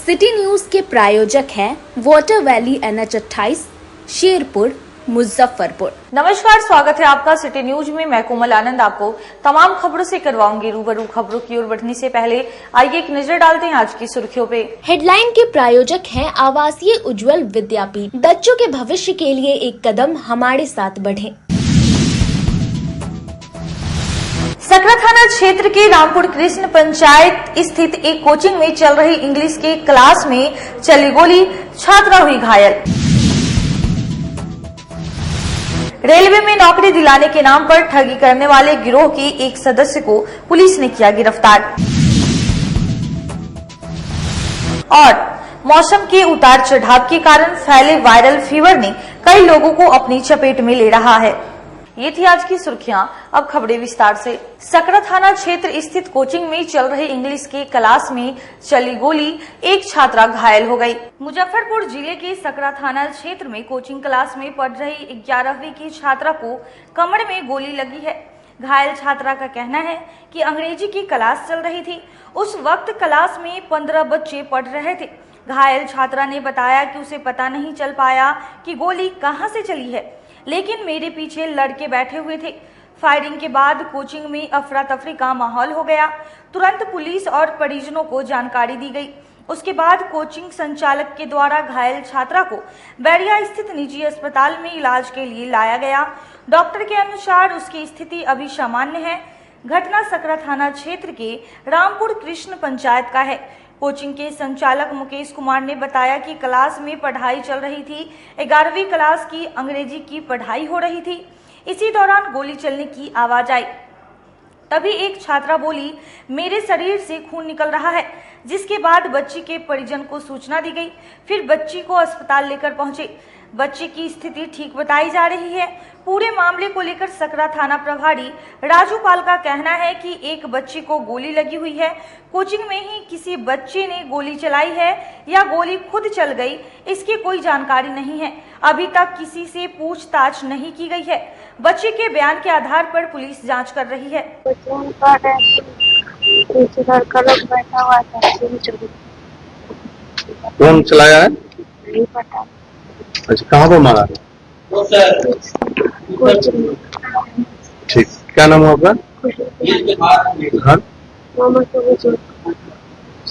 City news के प्रायोजक हैं water valley NH 28 Sherpur Muzaffarpur. नमस्कार, स्वागत है आपका सिटी न्यूज में। मैं कोमल आनंद आपको तमाम खबरों से करवाऊंगी रूबरू। खबरों की ओर बढ़ने से पहले आइए एक नजर डालते हैं आज की सुर्खियों पे। हेडलाइन के प्रायोजक हैं आवासीय उज्जवल विद्यापीठ। बच्चों के भविष्य के लिए एक कदम हमारे साथ बढ़ें। सकरा थाना क्षेत्र के रामपुर कृष्ण पंचायत स्थित एक कोचिंग में चल रही इंग्लिश के क्लास में चली गोली, छात्रा हुई घायल। रेलवे में नौकरी दिलाने के नाम पर ठगी करने वाले गिरोह के एक सदस्य को पुलिस ने किया गिरफ्तार। और मौसम के उतार चढ़ाव के कारण फैले वायरल फीवर ने कई लोगों को अपनी चपेट में ले रहा है। ये थी आज की सुर्खियां, अब खबरें विस्तार से। सकरा थाना क्षेत्र स्थित कोचिंग में चल रहे इंग्लिश के क्लास में चली गोली, एक छात्रा घायल हो गई। मुजफ्फरपुर जिले के सकरा थाना क्षेत्र में कोचिंग क्लास में पढ़ रही 11वीं की छात्रा को कमर में गोली लगी है। घायल छात्रा का कहना है कि अंग्रेजी की क्लास चल रही थी। उस वक्त क्लास में 15 बच्चे पढ़ रहे थे। घायल छात्रा ने बताया कि उसे पता नहीं चल पाया कि गोली कहां से चली है, लेकिन मेरे पीछे लड़के बैठे हुए थे। फायरिंग के बाद कोचिंग में अफरा तफरी का माहौल हो गया। तुरंत पुलिस और परिजनों को जानकारी दी गई। उसके बाद कोचिंग संचालक के द्वारा घायल छात्रा को बैरिया स्थित निजी अस्पताल में इलाज के लिए लाया गया। डॉक्टर के अनुसार उसकी स्थिति अभी सामान्य है। घटना सकरा थाना क्षेत्र के रामपुर कृष्ण पंचायत का है। कोचिंग के संचालक मुकेश कुमार ने बताया कि क्लास में पढ़ाई चल रही थी। 11वीं क्लास की अंग्रेजी की पढ़ाई हो रही थी। इसी दौरान गोली चलने की आवाज आई। तभी एक छात्रा बोली, मेरे शरीर से खून निकल रहा है, जिसके बाद बच्ची के परिजन को सूचना दी गई। फिर बच्ची को अस्पताल लेकर पहुंचे। बच्ची की स्थिति ठीक बताई जा रही है। पूरे मामले को लेकर सकरा थाना प्रभारी राजू पाल का कहना है कि एक बच्ची को गोली लगी हुई है। कोचिंग में ही किसी बच्चे ने गोली चलाई है या गोली खुद चल गई, इसकी कोई जानकारी नहीं है। अभी तक किसी से पूछताछ नहीं की गई है। बच्चे के बयान के आधार पर पुलिस जांच कर रही है। कौन चलाया है? नहीं पता। अच्छा, कहाँ पर मारा? ठीक, क्या नाम है आपका? घर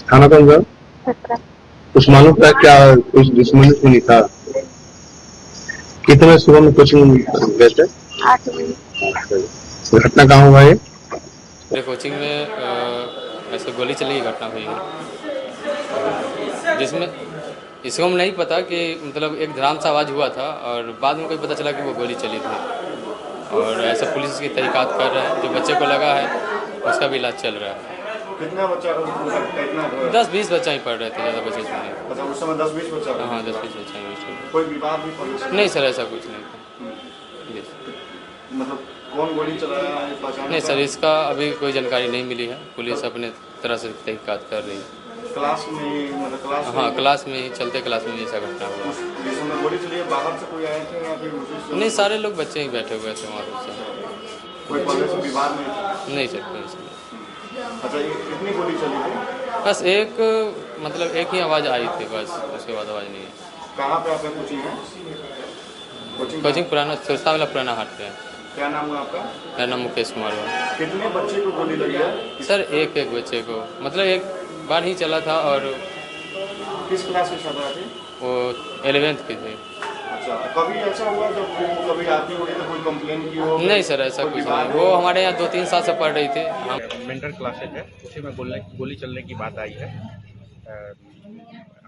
थाना कौन सा? कुछ मालूम था क्या? कुछ दुश्मनी तो नहीं था? कितने सुबह में कोचिंग गए थे? 8 बजे। घटना कहाँ हुआ है? कोचिंग में ऐसे गोली चली की घटना हुई है, जिसमें इसको हम नहीं पता कि मतलब एक धड़ाम सा आवाज़ हुआ था और बाद में कोई पता चला कि वो गोली चली थी। और ऐसा पुलिस की तहकीकात कर रहे हैं। जो बच्चे को लगा है उसका भी इलाज चल रहा है। कितना बच्चा? 10-20 बच्चा ही पढ़ रहे थे, ज़्यादा बच्चे नहीं। अच्छा, उस समय 10-20 बच्चा? हाँ, 10-20 बच्चा ही। कोई विवाद भी पुलिस? नहीं सर, ऐसा कुछ नहीं था। मतलब कौन गोली चलाया है पहचान? नहीं सर, इसका अभी कोई जानकारी नहीं मिली है। पुलिस अपने तरह से तहकीकात कर रही है। क्लास में मतलब क्लास? हाँ, क्लास में ही, चलते क्लास में ऐसा घटना हुआ। जिसमें गोली चली है बाहर से कोई आए थे या फिर? नहीं, सारे लोग बच्चे ही बैठे हुए थे वहाँ से। कोई पहले से विवाद नहीं था? नहीं सर, कोई नहीं। अच्छा, कितनी गोली चली थी? बस एक, मतलब एक ही आवाज़ आई थी, बस उसके बाद आवाज़ नहीं है। कहाँ पे आपका कोचिंग है? कोचिंग पुराना सुरसा वाला पुराना हाट पे है। क्या नाम है आपका? मेरा नाम मुकेश कुमार है। कितने बच्चे को गोली लगी है? सर एक बच्चे को, मतलब एक बार ही चला था। और किस क्लास की छात्रा थी? वो 11th की थी। अच्छा, कभी ऐसा हुआ जब कभी आती होगी तो कोई कंप्लेन की हो? नहीं सर, ऐसा कुछ नहीं। वो हमारे यहाँ 2-3 साल से पढ़ रही थी। हम मेंटल क्लासेज है, उसी में गोली चलने की बात आई है।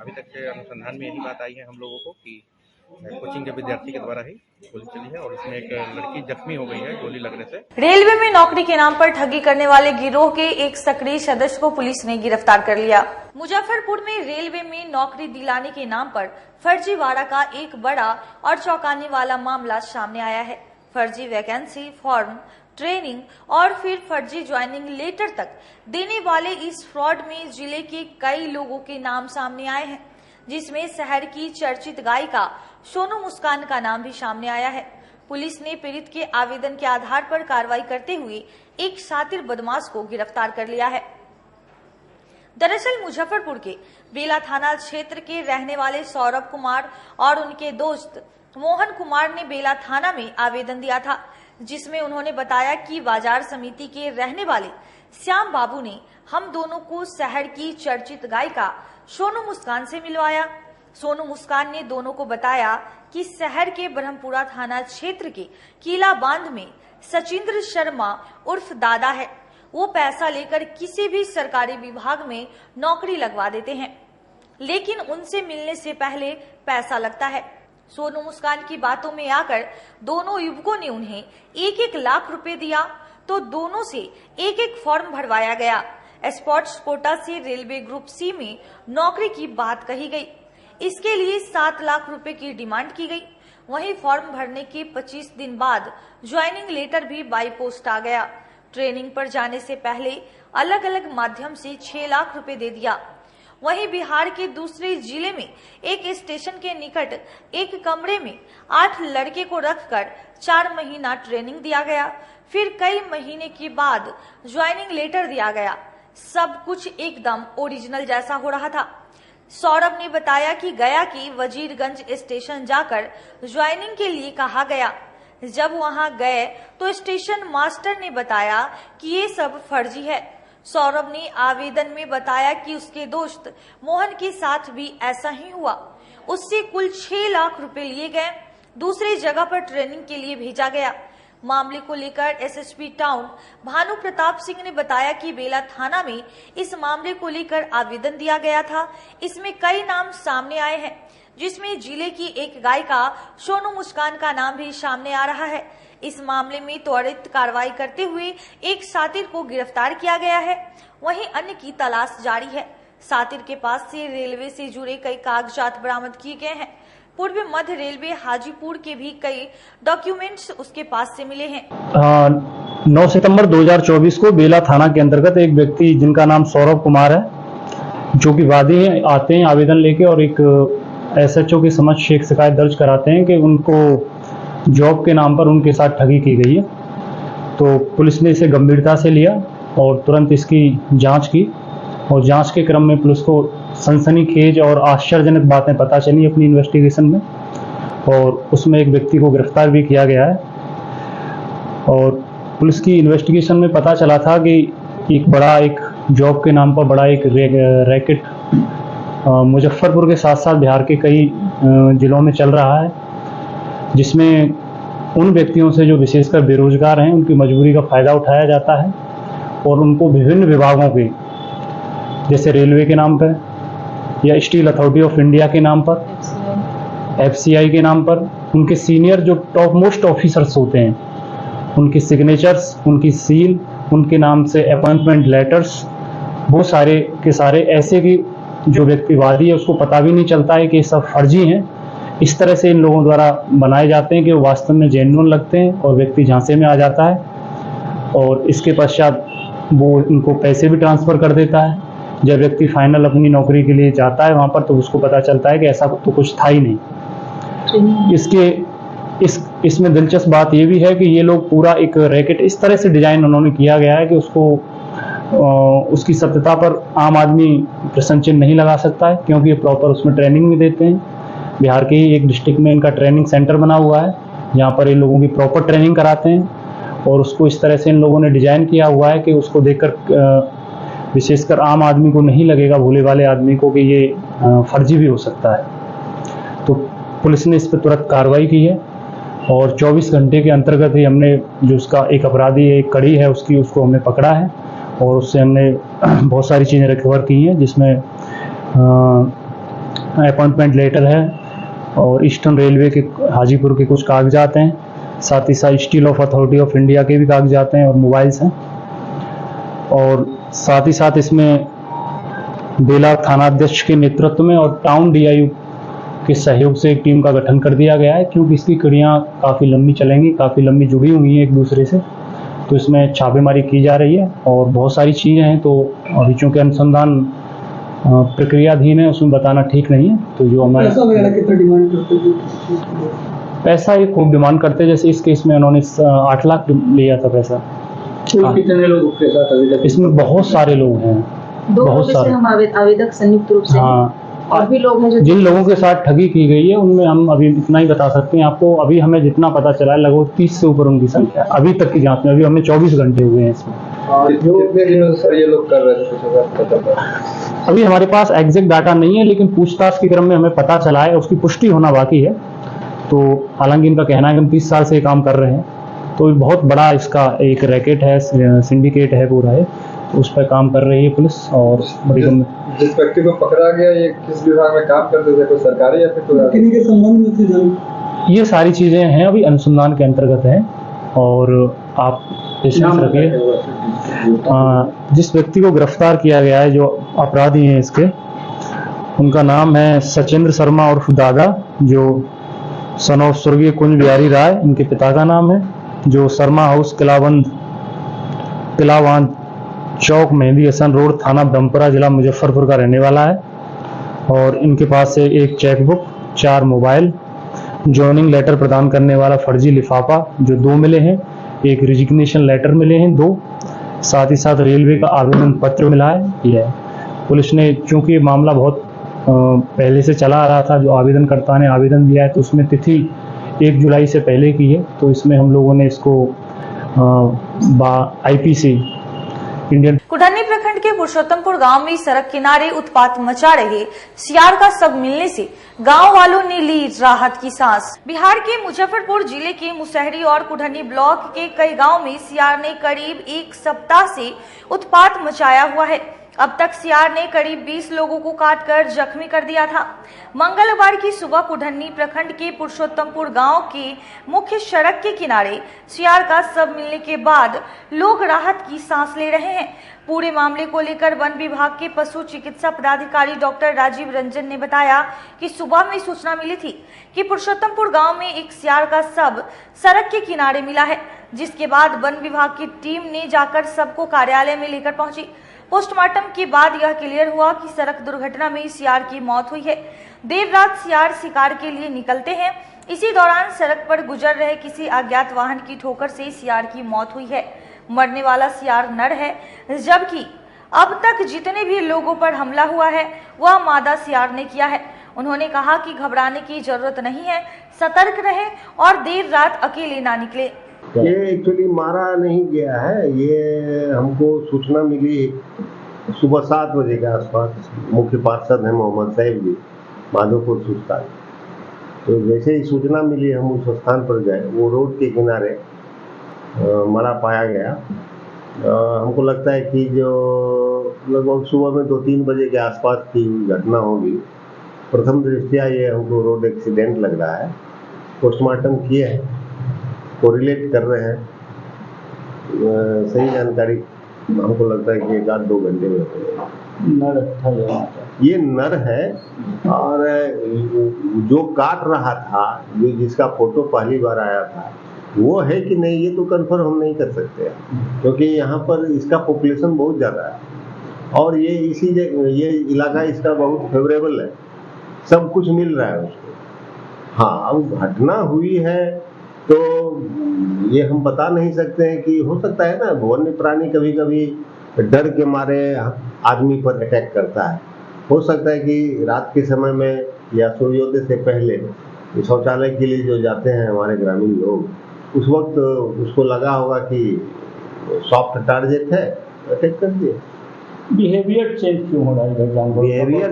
अभी तक के अनुसंधान में यही बात आई है हम लोगों को कि कोचिंग के विद्यार्थी के द्वारा ही गोली चली है और इसमें एक लड़की जख्मी हो गई है गोली लगने से। रेलवे में नौकरी के नाम पर ठगी करने वाले गिरोह के एक सक्रिय सदस्य को पुलिस ने गिरफ्तार कर लिया। मुजफ्फरपुर में रेलवे में नौकरी दिलाने के नाम पर फर्जीवाड़ा का एक बड़ा और चौंकाने वाला मामला सामने आया है। फर्जी वैकेंसी फॉर्म, ट्रेनिंग और फिर फर्जी ज्वाइनिंग लेटर तक देने वाले इस फ्रॉड में जिले के कई लोगों के नाम सामने आए हैं, जिसमें शहर की चर्चित गायिका सोनू मुस्कान का नाम भी सामने आया है। पुलिस ने पीड़ित के आवेदन के आधार पर कार्रवाई करते हुए एक शातिर बदमाश को गिरफ्तार कर लिया है। दरअसल मुजफ्फरपुर के बेला थाना क्षेत्र के रहने वाले सौरभ कुमार और उनके दोस्त मोहन कुमार ने बेला थाना में आवेदन दिया था, जिसमें उन्होंने बताया कि बाजार समिति के रहने वाले श्याम बाबू ने हम दोनों को शहर की चर्चित गायिका सोनू मुस्कान से मिलवाया। सोनू मुस्कान ने दोनों को बताया कि शहर के ब्रह्मपुरा थाना क्षेत्र के किला बांध में सचिंद्र शर्मा उर्फ दादा है। वो पैसा लेकर किसी भी सरकारी विभाग में नौकरी लगवा देते हैं, लेकिन उनसे मिलने से पहले पैसा लगता है। सोनू मुस्कान की बातों में आकर दोनों युवकों ने उन्हें 1-1 लाख रुपए दिया, तो दोनों से 1-1 फॉर्म भरवाया गया। स्पोर्ट्स कोटा से रेलवे ग्रुप सी में नौकरी की बात कही गई। इसके लिए 7 लाख रुपए की डिमांड की गई। वहीं फॉर्म भरने के 25 दिन बाद ज्वाइनिंग लेटर भी बाई पोस्ट आ गया। ट्रेनिंग पर जाने से पहले अलग अलग माध्यम से 6 लाख रुपए दे दिया। वहीं बिहार के दूसरे जिले में एक स्टेशन के निकट एक कमरे में 8 लड़के को रखकर 4 महीना ट्रेनिंग दिया गया। फिर कई महीने के बाद ज्वाइनिंग लेटर दिया गया। सब कुछ एकदम ओरिजिनल जैसा हो रहा था। सौरभ ने बताया कि गया की वजीरगंज स्टेशन जाकर ज्वाइनिंग के लिए कहा गया। जब वहां गए तो स्टेशन मास्टर ने बताया कि ये सब फर्जी है। सौरभ ने आवेदन में बताया कि उसके दोस्त मोहन के साथ भी ऐसा ही हुआ। उससे कुल 6 लाख रुपए लिए गए, दूसरी जगह पर ट्रेनिंग के लिए भेजा गया। मामले को लेकर एसएसपी टाउन भानु प्रताप सिंह ने बताया कि बेला थाना में इस मामले को लेकर आवेदन दिया गया था। इसमें कई नाम सामने आए हैं, जिसमें जिले की एक गायिका सोनू मुस्कान का नाम भी सामने आ रहा है। इस मामले में त्वरित कार्रवाई करते हुए एक सातिर को गिरफ्तार किया गया है, वहीं अन्य की तलाश जारी है। सातिर के पास से रेलवे से जुड़े कई कागजात बरामद किए गए हैं। पूर्व मध्य रेलवे हाजीपुर के भी कई डॉक्यूमेंट्स उसके पास से मिले हैं। 9 सितंबर 2024 को बेला थाना के अंतर्गत एक व्यक्ति जिनका नाम सौरभ कुमार है, जो कि वादी हैं, आते हैं आवेदन लेके और एक एसएचओ के समक्ष एक शिकायत दर्ज कराते हैं कि उनको जॉब के नाम पर उनके साथ ठगी की गई है। तो पुलिस ने इसे गंभीरता से लिया और तुरंत इसकी जांच की और जांच के क्रम में पुलिस को सनसनीखेज और आश्चर्यजनक बातें पता चली अपनी इन्वेस्टिगेशन में, और उसमें एक व्यक्ति को गिरफ्तार भी किया गया है। और पुलिस की इन्वेस्टिगेशन में पता चला था कि एक जॉब के नाम पर बड़ा एक रैकेट मुजफ्फरपुर के साथ साथ बिहार के कई जिलों में चल रहा है, जिसमें उन व्यक्तियों से जो विशेषकर बेरोजगार हैं उनकी मजबूरी का फ़ायदा उठाया जाता है और उनको विभिन्न विभागों के, जैसे रेलवे के नाम पर या स्टील अथॉरिटी ऑफ इंडिया के नाम पर, FCI के नाम पर, उनके सीनियर जो टॉप मोस्ट ऑफिसर्स होते हैं उनकी सिग्नेचर्स, उनकी सील, उनके नाम से अपॉइंटमेंट लेटर्स, वो सारे के सारे ऐसे कि जो व्यक्तिवादी है उसको पता भी नहीं चलता है कि ये सब फर्जी हैं। इस तरह से इन लोगों द्वारा बनाए जाते हैं कि वो वास्तव में जेन्युइन लगते हैं और व्यक्ति झांसे में आ जाता है और इसके पश्चात वो उनको पैसे भी ट्रांसफ़र कर देता है। जब व्यक्ति फाइनल अपनी नौकरी के लिए जाता है वहाँ पर तो उसको पता चलता है कि ऐसा तो कुछ था ही नहीं। इसमें दिलचस्प बात ये भी है कि ये लोग पूरा एक रैकेट इस तरह से डिजाइन उन्होंने किया गया है कि उसकी सत्यता पर आम आदमी प्रश्न चिन्ह नहीं लगा सकता है, क्योंकि ये प्रॉपर उसमें ट्रेनिंग भी देते हैं। बिहार के ही एक डिस्ट्रिक्ट में इनका ट्रेनिंग सेंटर बना हुआ है जहाँ पर इन लोगों की प्रॉपर ट्रेनिंग कराते हैं और उसको इस तरह से इन लोगों ने डिजाइन किया हुआ है कि उसको देखकर विशेषकर आम आदमी को नहीं लगेगा, भोले वाले आदमी को, कि ये फर्जी भी हो सकता है। तो पुलिस ने इस पर तुरंत कार्रवाई की है और 24 घंटे के अंतर्गत ही हमने जो उसका एक अपराधी एक कड़ी है उसको हमने पकड़ा है और उससे हमने बहुत सारी चीज़ें रिकवर की हैं, जिसमें अपॉइंटमेंट लेटर है और ईस्टर्न रेलवे के हाजीपुर के कुछ कागजात हैं, साथ ही साथ steel of authority of India के भी कागजात हैं और मोबाइल्स हैं। और साथ ही साथ इसमें बेला थानाध्यक्ष के नेतृत्व में और टाउन DIU के सहयोग से एक टीम का गठन कर दिया गया है, क्योंकि इसकी कड़ियाँ काफ़ी लंबी चलेंगी, काफ़ी लंबी जुड़ी हुई हैं एक दूसरे से। तो इसमें छापेमारी की जा रही है और बहुत सारी चीज़ें हैं, तो अभी चूँकि अनुसंधान प्रक्रियाधीन है उसमें बताना ठीक नहीं है। तो जो हमारे पैसा वगैरह कितना डिमांड करते हैं? पैसा ये खूब डिमांड करते हैं। जैसे इस केस में उन्होंने 8 लाख लिया था पैसा। कितने लोग के साथ अभी तक? इसमें बहुत सारे लोग हैं, दो बहुत लोग सारे। इसमें हम आवेदक संयुक्त रूप से हैं। हाँ, और भी लोग हैं जो जिन लोगों के साथ ठगी की गई है उनमें हम अभी इतना ही बता सकते हैं आपको। अभी हमें जितना पता चला है लगभग 30 से ऊपर उनकी संख्या है अभी तक की जांच में। अभी हमें 24 घंटे हुए हैं इसमें। कितने दिनों से सर ये लोग कर रहे थे? अभी हमारे पास एग्जैक्ट डाटा नहीं है, लेकिन पूछताछ के क्रम में हमें पता चला है, उसकी पुष्टि होना बाकी है। तो हालांकि इनका कहना है कि हम 30 साल से ये काम कर रहे हैं, तो बहुत बड़ा इसका एक रैकेट है, सिंडिकेट है पूरा है, तो उस पर काम कर रही है पुलिस। और बड़ी जिस व्यक्ति को पकड़ा गया ये किस विभाग में काम करते थे, कोई सरकारी या फिर किन्हीं के संबंध में थे? ये सारी चीजें हैं अभी अनुसंधान के अंतर्गत हैं। और आप पेशेंस रखिए। जिस व्यक्ति को गिरफ्तार किया गया है, जो अपराधी हैं इसके, उनका नाम है सचिंद्र शर्मा उर्फ दादा, जो सन ऑफ स्वर्गीय कुंज बिहारी राय इनके पिता का नाम है, जो शर्मा हाउस किलावान चौक मेहंदी हसन रोड थाना ब्रह्मपुरा जिला मुजफ्फरपुर का रहने वाला है। और इनके पास से एक चेकबुक, 4 मोबाइल, जॉइनिंग लेटर प्रदान करने वाला फर्जी लिफाफा जो 2 मिले हैं, एक रिजिग्नेशन लेटर मिले हैं 2, साथ ही साथ रेलवे का आवेदन पत्र मिला है। यह पुलिस ने, चूंकि ये मामला बहुत पहले से चला आ रहा था, जो आवेदनकर्ता ने आवेदन दिया है तो उसमें तिथि 1 जुलाई से पहले की है, तो इसमें हम लोगों ने इसको IPC इंडियन। कुढ़नी प्रखंड के पुरुषोत्तमपुर गांव में सड़क किनारे उत्पात मचा रहे सियार का शव मिलने से गांव वालों ने ली राहत की सांस। बिहार के मुजफ्फरपुर जिले के मुसहरी और कुढ़नी ब्लॉक के कई गांव में सियार ने करीब 1 सप्ताह से उत्पात मचाया हुआ है। अब तक सियार ने करीब 20 लोगों को काटकर जख्मी कर दिया था। मंगलवार की सुबह कुढ़नी प्रखंड के पुरुषोत्तमपुर गांव के मुख्य सड़क के किनारे सियार का शव मिलने के बाद लोग राहत की सांस ले रहे हैं। पूरे मामले को लेकर वन विभाग के पशु चिकित्सा पदाधिकारी डॉक्टर राजीव रंजन ने बताया कि सुबह में सूचना मिली थी कि पुरुषोत्तमपुर गांव में एक सियार का शव सड़क के किनारे मिला है, जिसके बाद वन विभाग की टीम ने जाकर शव को कार्यालय में लेकर पहुंची। पोस्टमार्टम के बाद यह क्लियर हुआ कि सड़क दुर्घटना में सियार की मौत हुई है। देर रात सियार शिकार के लिए निकलते हैं, इसी दौरान सड़क पर गुजर रहे किसी अज्ञात वाहन की ठोकर से सियार की मौत हुई है। मरने वाला सियार नर है, जबकि अब तक जितने भी लोगों पर हमला हुआ है वह मादा सियार ने किया है। उन्होंने कहा कि घबराने की जरूरत नहीं है, सतर्क रहें और देर रात अकेले ना निकले। ये एक्चुअली मारा नहीं गया है, ये हमको सूचना मिली सुबह 7 बजे के आसपास। मुख्य पार्षद है मोहम्मद साहिब जी, माधोपुर सुस्तान। तो जैसे ही सूचना मिली हम उस स्थान पर गए। वो रोड के किनारे मरा पाया गया। हमको लगता है कि जो लगभग सुबह में 2-3 बजे के आसपास की घटना होगी। प्रथम दृष्टया ये हमको रोड एक्सीडेंट लग रहा है। पोस्टमार्टम किए हैं, कोरिलेट कर रहे हैं, सही जानकारी हमको लगता है कि 1-2 घंटे में नर था। ये नर है और जो काट रहा था, जो जिसका फोटो पहली बार आया था, वो है कि नहीं ये तो कंफर्म हम नहीं कर सकते, क्योंकि यहाँ पर इसका पॉपुलेशन बहुत ज़्यादा है और ये ये इलाका इसका बहुत फेवरेबल है, सब कुछ मिल रहा है उसको। हाँ, अब घटना हुई है तो ये हम बता नहीं सकते हैं कि हो सकता है ना, वन्य प्राणी कभी कभी डर के मारे आदमी पर अटैक करता है। हो सकता है कि रात के समय में या सूर्योदय से पहले शौचालय के लिए जो जाते हैं हमारे ग्रामीण लोग, उस वक्त उसको लगा होगा कि सॉफ्ट टारगेट है, अटैक कर दिए। बिहेवियर चेंज क्यों हो रहा है जानवर? बिहेवियर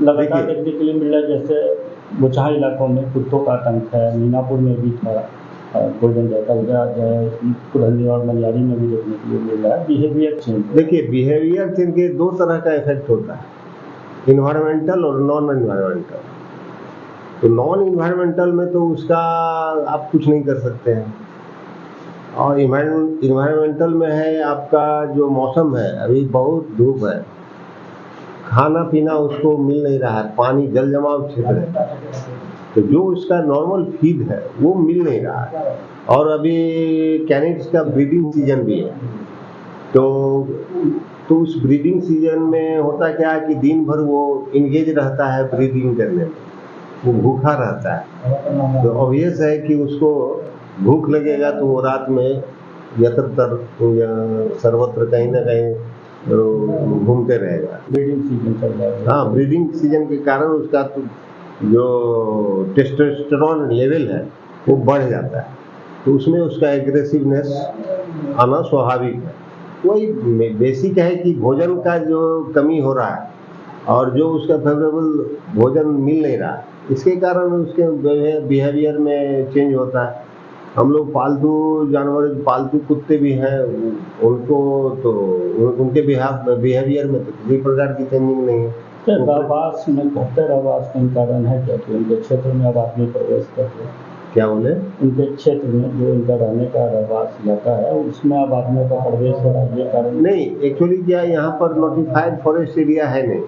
लगातार देखने के लिए मिल रहा है, जैसे गुचहा इलाकों में कुत्तों का आतंक है, मीनापुर में भी था, गोल्डन कुढ़नी और मनियारी में भी देखने के लिए मिल रहा है। बिहेवियर चेंज, देखिए बिहेवियर चेंज के 2 तरह का इफेक्ट होता है, इन्वायरमेंटल और नॉन इन्वायरमेंटल। तो नॉन इन्वायरमेंटल में तो उसका आप कुछ नहीं कर सकते हैं, और इन्वायरमेंटल में है आपका जो मौसम है, अभी बहुत धूप है, खाना पीना उसको मिल नहीं रहा है, पानी जल जमाव क्षेत्र है, तो जो उसका नॉर्मल फीड है वो मिल नहीं रहा है। और अभी कैनिड्स का ब्रीडिंग सीजन भी है, तो उस ब्रीडिंग सीजन में होता क्या है कि दिन भर वो इंगेज रहता है ब्रीडिंग करने में, वो भूखा रहता है। तो ऑब्वियस है कि उसको भूख लगेगा तो वो रात में यत्र सर्वत्र कहीं ना कहीं घूमते रहेगा। ब्रीडिंग सीजन चल रहा है। हाँ, ब्रीडिंग सीजन के कारण उसका तो जो टेस्टोस्टेरोन लेवल है वो बढ़ जाता है, तो उसमें उसका एग्रेसिवनेस आना स्वाभाविक है। वही बेसिक है कि भोजन का जो कमी हो रहा है और जो उसका फेवरेबल भोजन मिल नहीं रहा, इसके कारण उसके बिहेवियर में चेंज होता है। हम लोग पालतू जानवर, पालतू कुत्ते भी हैं, उनको तो उनके बिहेवियर में तो किसी प्रकार की चेंजिंग नहीं है। आवास में बेहतर आवास का कारण है क्या कि उनके क्षेत्र में अब आदमी प्रवेश कर रहे हैं? क्या बोले? उनके क्षेत्र में जो उनका रहने का आवास इलाका है उसमें अब आदमियों का प्रवेश हो रहा है, ये कारण नहीं। एक्चुअली क्या यहाँ पर नोटिफाइड फॉरेस्ट एरिया है नहीं,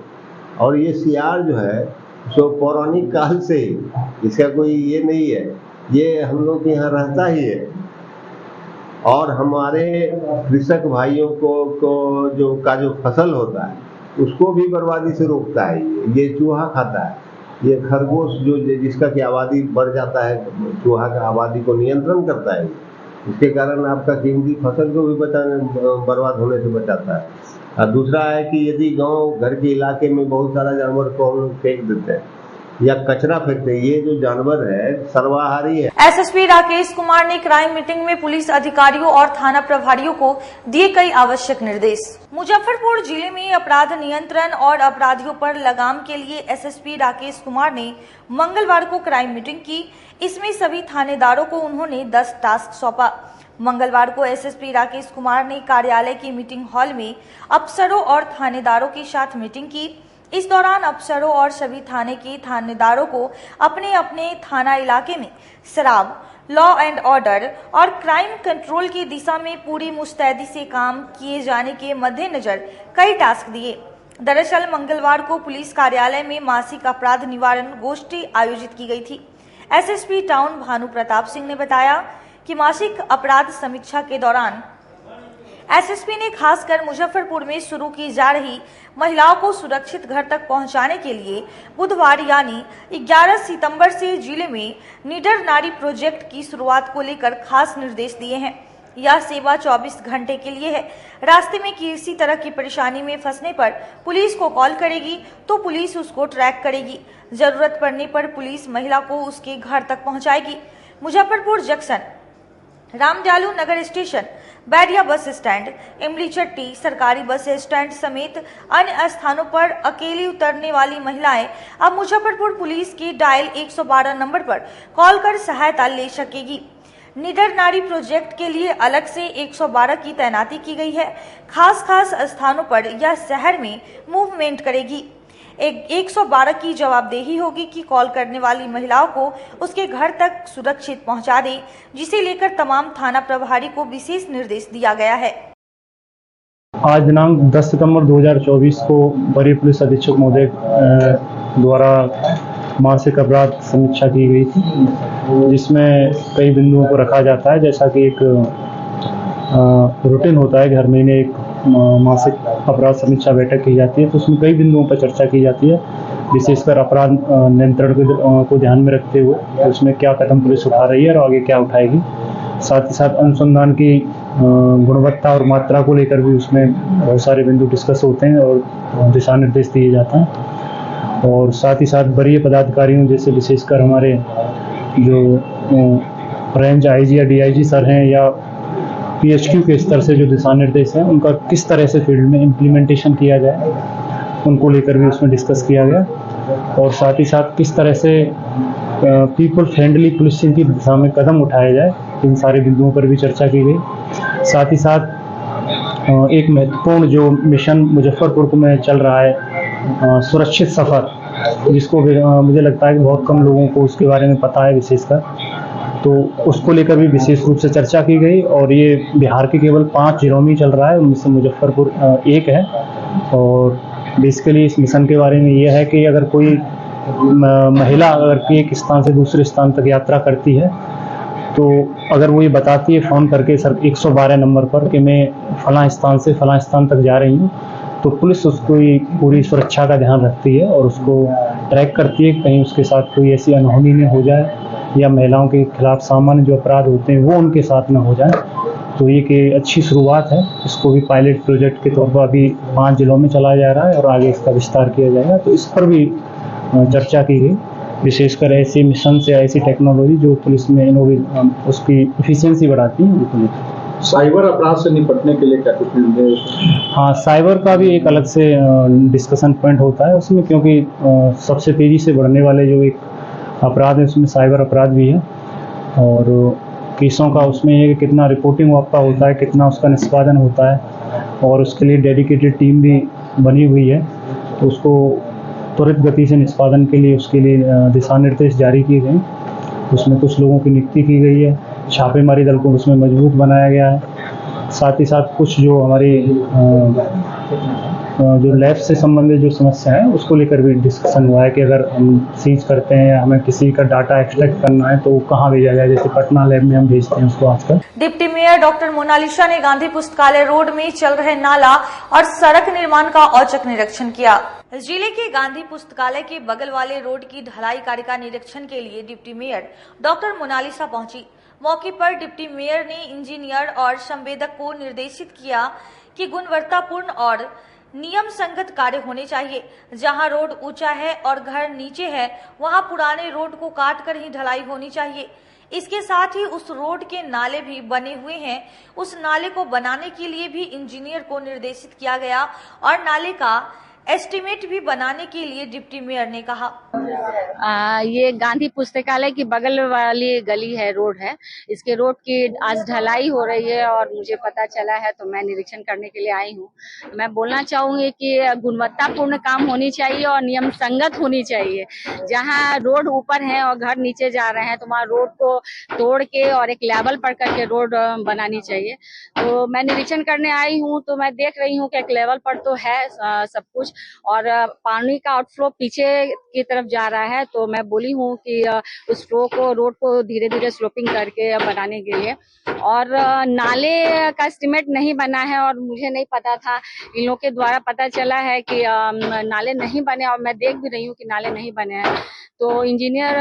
और ये सियार जो है सो पौराणिक काल से ही, इसका कोई ये नहीं है, ये हम लोग के यहाँ रहता ही है। और हमारे कृषक भाइयों को जो फसल होता है उसको भी बर्बादी से रोकता है। ये चूहा खाता है, ये खरगोश जो जिसका की आबादी बढ़ जाता है, चूहा का आबादी को नियंत्रण करता है, इसके कारण आपका कीमती फसल को भी बर्बाद होने से बचाता है। और दूसरा है कि यदि गांव घर के इलाके में बहुत सारा जानवर को हम लोग फेंक देते हैं या कचरा फेंकते हैं, ये जो जानवर है सर्वाहारी है। एसएसपी राकेश कुमार ने क्राइम मीटिंग में पुलिस अधिकारियों और थाना प्रभारियों को दिए कई आवश्यक निर्देश। मुजफ्फरपुर जिले में अपराध नियंत्रण और अपराधियों पर लगाम के लिए एसएसपी राकेश कुमार ने मंगलवार को क्राइम मीटिंग की। इसमें सभी थानेदारों को उन्होंने 10 टास्क सौंपा। मंगलवार को एसएसपी राकेश कुमार ने कार्यालय की मीटिंग हॉल में अफसरों और थानेदारों के साथ मीटिंग की। इस दौरान अफसरों और सभी थाने के थानेदारों को अपने अपने थाना इलाके में शराब, लॉ एंड ऑर्डर और क्राइम कंट्रोल की दिशा में पूरी मुस्तैदी से काम किए जाने के मद्देनजर कई टास्क दिए। दरअसल मंगलवार को पुलिस कार्यालय में मासिक अपराध निवारण गोष्ठी आयोजित की गई थी। एसएसपी टाउन भानु प्रताप सिंह ने बताया कि मासिक अपराध समीक्षा के दौरान एसएसपी ने खासकर मुजफ्फरपुर में शुरू की जा रही महिलाओं को सुरक्षित घर तक पहुंचाने के लिए बुधवार यानी 11 सितंबर से जिले में निडर नारी प्रोजेक्ट की शुरुआत को लेकर खास निर्देश दिए हैं। यह सेवा 24 घंटे के लिए है। रास्ते में किसी तरह की परेशानी में फंसने पर पुलिस को कॉल करेगी तो पुलिस उसको ट्रैक करेगी। जरूरत पड़ने पर पुलिस महिला को उसके घर तक पहुंचाएगी। मुजफ्फरपुर जंक्शन, रामदयालु नगर स्टेशन, बैरिया बस स्टैंड, इमली चट्टी सरकारी बस स्टैंड समेत अन्य स्थानों पर अकेली उतरने वाली महिलाएं अब मुजफ्फरपुर पुलिस के डायल 112 नंबर पर कॉल कर सहायता ले सकेगी। निडर नारी प्रोजेक्ट के लिए अलग से 112 की तैनाती की गई है। खास स्थानों पर यह शहर में मूवमेंट करेगी। 112 की जवाबदेही होगी कि कॉल करने वाली महिलाओं को उसके घर तक सुरक्षित पहुंचा दे, जिसे लेकर तमाम थाना प्रभारी को विशेष निर्देश दिया गया है। आज दिनांक 10 सितंबर 2024 को वरीय पुलिस अधीक्षक महोदय द्वारा मासिक अपराध समीक्षा की गई थी, जिसमें कई बिंदुओं को रखा जाता है। जैसा कि एक रूटीन होता है कि हर महीने एक मासिक अपराध समीक्षा बैठक की जाती है, तो उसमें कई बिंदुओं पर चर्चा की जाती है, विशेषकर अपराध नियंत्रण को ध्यान में रखते हुए उसमें क्या कदम पुलिस उठा रही है और आगे क्या उठाएगी। साथ ही साथ अनुसंधान की गुणवत्ता और मात्रा को लेकर भी उसमें बहुत सारे बिंदु डिस्कस होते हैं और दिशा निर्देश दिए जाते हैं। और साथ ही साथ वरीय पदाधिकारियों जैसे विशेषकर हमारे जो रेंज आईजी या डीआईजी सर हैं या पीएचक्यू के स्तर से जो दिशा निर्देश हैं उनका किस तरह से फील्ड में इम्प्लीमेंटेशन किया जाए, उनको लेकर भी उसमें डिस्कस किया गया। और साथ ही साथ किस तरह से पीपल फ्रेंडली पुलिसिंग की दिशा में कदम उठाया जाए, इन सारे बिंदुओं पर भी चर्चा की गई। साथ ही साथ एक महत्वपूर्ण जो मिशन मुजफ्फरपुर में चल रहा है, सुरक्षित सफ़र, जिसको मुझे लगता है कि बहुत कम लोगों को उसके बारे में पता है विशेषकर, तो उसको लेकर भी विशेष रूप से चर्चा की गई। और ये बिहार के केवल 5 जिलों में चल रहा है, उनमें से मुजफ्फरपुर एक है। और बेसिकली इस मिशन के बारे में यह है कि अगर कोई महिला अगर एक स्थान से दूसरे स्थान तक यात्रा करती है, तो अगर वो ये बताती है फ़ोन करके सर 112 नंबर पर कि मैं फ़लाँ स्थान से फ़लाँ स्थान तक जा रही हूँ, तो पुलिस उसको पूरी सुरक्षा का ध्यान रखती है और उसको ट्रैक करती है, कहीं उसके साथ कोई ऐसी अनहोनी न हो जाए या महिलाओं के खिलाफ सामान्य जो अपराध होते हैं वो उनके साथ न हो जाए। तो ये कि अच्छी शुरुआत है। इसको भी पायलट प्रोजेक्ट के तौर पर अभी 5 जिलों में चलाया जा रहा है और आगे इसका विस्तार किया जाएगा। तो इस पर भी चर्चा की गई, विशेषकर ऐसे मिशन से ऐसी टेक्नोलॉजी जो पुलिस में उसकी इफिशियंसी बढ़ाती है उनको। साइबर अपराध से निपटने के लिए क्या कुछ निर्देश? हाँ, साइबर का भी एक अलग से डिस्कशन पॉइंट होता है उसमें, क्योंकि सबसे तेज़ी से बढ़ने वाले जो एक अपराध है उसमें साइबर अपराध भी है। और केसों का उसमें ये कितना रिपोर्टिंग आपका होता है, कितना उसका निष्पादन होता है, और उसके लिए डेडिकेटेड टीम भी बनी हुई है। तो उसको त्वरित गति से निष्पादन के लिए उसके लिए दिशा निर्देश जारी किए गए। उसमें कुछ लोगों की नियुक्ति की गई है, छापेमारी दल को उसमें मजबूत बनाया गया है। साथ ही साथ कुछ जो हमारी जो लैब से संबंधित जो समस्या है उसको लेकर भी डिस्कशन हुआ है कि अगर हम सीज करते हैं या हमें किसी का डाटा एक्सट्रैक्ट करना है तो वो कहाँ भेजा जाए, जैसे पटना लैब में हम भेजते हैं उसको आजकल। डिप्टी मेयर डॉक्टर मोनालिसा ने गांधी पुस्तकालय रोड में चल रहे नाला और सड़क निर्माण का औचक निरीक्षण किया। जिले के गांधी पुस्तकालय के बगल वाले रोड की ढलाई कार्य का निरीक्षण के लिए डिप्टी मेयर डॉक्टर मोनालिसा पहुंची। मौके पर डिप्टी मेयर ने इंजीनियर और संवेदक को निर्देशित किया कि गुणवत्तापूर्ण और नियम संगत कार्य होने चाहिए। जहां रोड ऊंचा है और घर नीचे है वहां पुराने रोड को काट कर ही ढलाई होनी चाहिए। इसके साथ ही उस रोड के नाले भी बने हुए हैं, उस नाले को बनाने के लिए भी इंजीनियर को निर्देशित किया गया और नाले का एस्टीमेट भी बनाने के लिए डिप्टी मेयर ने कहा। ये गांधी पुस्तकालय की बगल वाली गली है, रोड है। इसके रोड की आज ढलाई हो रही है और मुझे पता चला है तो मैं निरीक्षण करने के लिए आई हूँ। मैं बोलना चाहूंगी कि गुणवत्तापूर्ण काम होनी चाहिए और नियम संगत होनी चाहिए। जहाँ रोड ऊपर है और घर नीचे जा रहे हैं तो वहाँ रोड को तोड़ के और एक लेवल पर करके रोड बनानी चाहिए। तो मैं निरीक्षण करने आई हूँ तो मैं देख रही हूँ कि एक लेवल पर तो है सब कुछ और पानी का आउटफ्लो पीछे की तरफ जा रहा है। तो मैं बोली हूँ कि उस फ्लो को, रोड को धीरे धीरे स्लोपिंग करके बनाने के लिए। और नाले का एस्टीमेट नहीं बना है और मुझे नहीं पता था, इन लोगों के द्वारा पता चला है कि नाले नहीं बने और मैं देख भी रही हूँ कि नाले नहीं बने हैं। तो इंजीनियर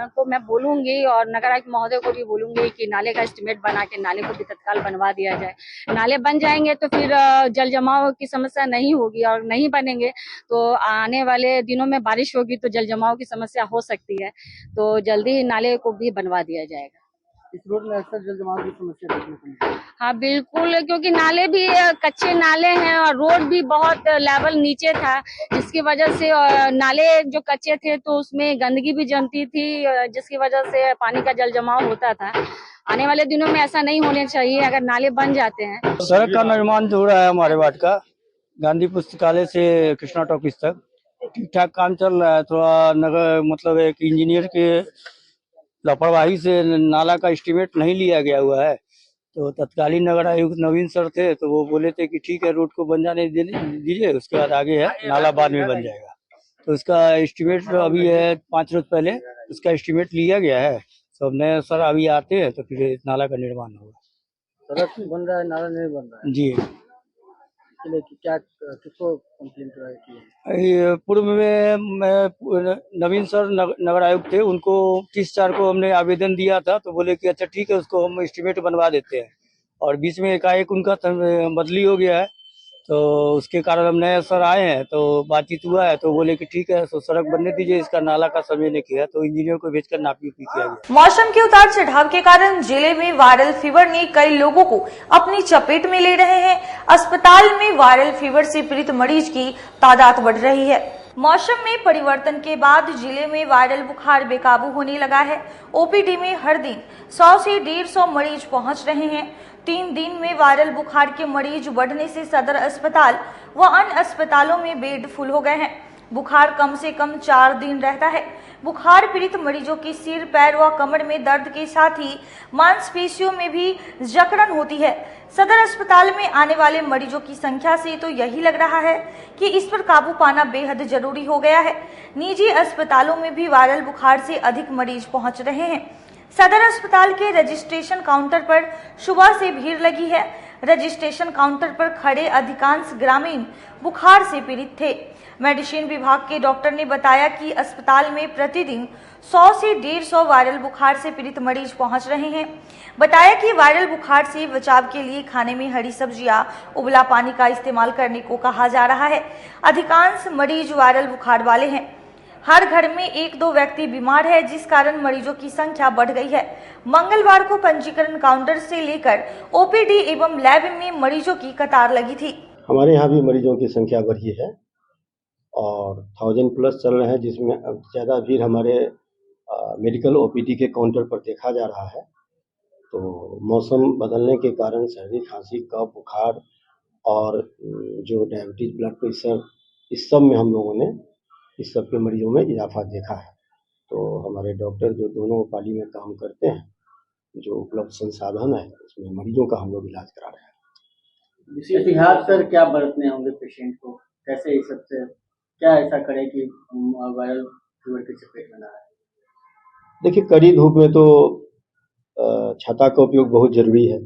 को मैं बोलूंगी और नगर आयुक्त महोदय को भी बोलूंगी कि नाले का एस्टीमेट बना के नाले को भी तत्काल बनवा दिया जाए। नाले बन जाएंगे तो फिर जल जमाव की समस्या नहीं होगी, और नहीं बनेंगे तो आने वाले दिनों में बारिश होगी तो जल जमाव की समस्या हो सकती है। तो जल्दी ही नाले को भी बनवा दिया जाएगा। इस रोड में अक्सर जल जमाव की समस्या देखने को मिलती है। हाँ बिल्कुल, क्योंकि नाले भी कच्चे नाले हैं और रोड भी बहुत लेवल नीचे था, जिसकी वजह से नाले जो कच्चे थे तो उसमें गंदगी भी जमती थी, जिसकी वजह से पानी का जल जमाव होता था। आने वाले दिनों में ऐसा नहीं होना चाहिए अगर नाले बन जाते हैं। सड़क का निर्माण हो रहा है हमारे वार्ड का, गांधी पुस्तकालय से कृष्णा टॉकीज तक ठीक ठाक काम चल रहा है। थोड़ा नगर मतलब एक इंजीनियर के लापरवाही से नाला का एस्टीमेट नहीं लिया गया हुआ है। तो तत्कालीन नगर आयुक्त नवीन सर थे तो वो बोले थे कि ठीक है रोड को बन जाने दीजिए, उसके बाद आगे है नाला बाद में बन जाएगा। तो उसका एस्टीमेट अभी है 5 रोज पहले उसका एस्टीमेट लिया गया है। सब नए सर अभी आते हैं तो फिर नाला का निर्माण होगा। सड़क बन रहा है, नाला नहीं बन रहा है जी। क्या किसको कंप्लेंट की है? पूर्व में मैं नवीन सर नगर आयुक्त थे, उनको 30/4 को हमने आवेदन दिया था तो बोले कि अच्छा ठीक है उसको हम एस्टीमेट बनवा देते हैं। और बीच में एकाएक उनका बदली हो गया है तो उसके कारण हम नए सर आए हैं तो बातचीत हुआ है तो बोले कि ठीक है तो सड़क बनने दीजिए, इसका नाला का सर्वे ने किया तो इंजीनियर को भेजकर नापी किया गया। मौसम के उतार चढ़ाव के कारण जिले में वायरल फीवर ने कई लोगों को अपनी चपेट में ले रहे हैं। अस्पताल में वायरल फीवर से पीड़ित मरीज की तादाद बढ़ रही है। मौसम में परिवर्तन के बाद जिले में वायरल बुखार बेकाबू होने लगा है। ओपीडी में हर दिन 100 से 150 मरीज पहुंच रहे हैं। 3 दिन में वायरल बुखार के मरीज बढ़ने से सदर अस्पताल व अन्य अस्पतालों में बेड फुल हो गए हैं। बुखार कम से कम 4 दिन रहता है। बुखार पीड़ित मरीजों की सिर, पैर व कमर में दर्द के साथ ही मांसपेशियों में भी जकड़न होती है। सदर अस्पताल में आने वाले मरीजों की संख्या से तो यही लग रहा है कि इस पर काबू पाना बेहद जरूरी हो गया है। निजी अस्पतालों में भी वायरल बुखार से अधिक मरीज पहुंच रहे हैं। सदर अस्पताल के रजिस्ट्रेशन काउंटर पर सुबह से भीड़ लगी है। रजिस्ट्रेशन काउंटर पर खड़े अधिकांश ग्रामीण बुखार से पीड़ित थे। मेडिसिन विभाग के डॉक्टर ने बताया कि अस्पताल में प्रतिदिन 100 से 150 वायरल बुखार से पीड़ित मरीज पहुंच रहे हैं। बताया कि वायरल बुखार से बचाव के लिए खाने में हरी सब्जियां, उबला पानी का इस्तेमाल करने को कहा जा रहा है। अधिकांश मरीज वायरल बुखार वाले हैं। हर घर में 1-2 व्यक्ति बीमार है, जिस कारण मरीजों की संख्या बढ़ गई है। मंगलवार को पंजीकरण काउंटर से लेकर ओपीडी एवं लैब में मरीजों की कतार लगी थी। हमारे यहाँ भी मरीजों की संख्या बढ़ी है और 1000+ चल रहे हैं, जिसमें अब ज़्यादा भीड़ हमारे मेडिकल ओपीडी के काउंटर पर देखा जा रहा है। तो मौसम बदलने के कारण सर्दी, खांसी, कफ, बुखार और जो डायबिटीज, ब्लड प्रेशर, इस सब में हम लोगों ने इस सब के मरीजों में इजाफा देखा है। तो हमारे डॉक्टर जो दोनों पाली में काम करते हैं, जो उपलब्ध संसाधन है, उसमें मरीजों का हम लोग इलाज करा रहे हैं। विशेष लिहाज सर क्या बरतने होंगे पेशेंट को, कैसे इस सबसे क्या ऐसा करें कि वायरल फीवर की चपेट में ना आए? देखिए, कड़ी धूप में तो छाता का उपयोग बहुत जरूरी है।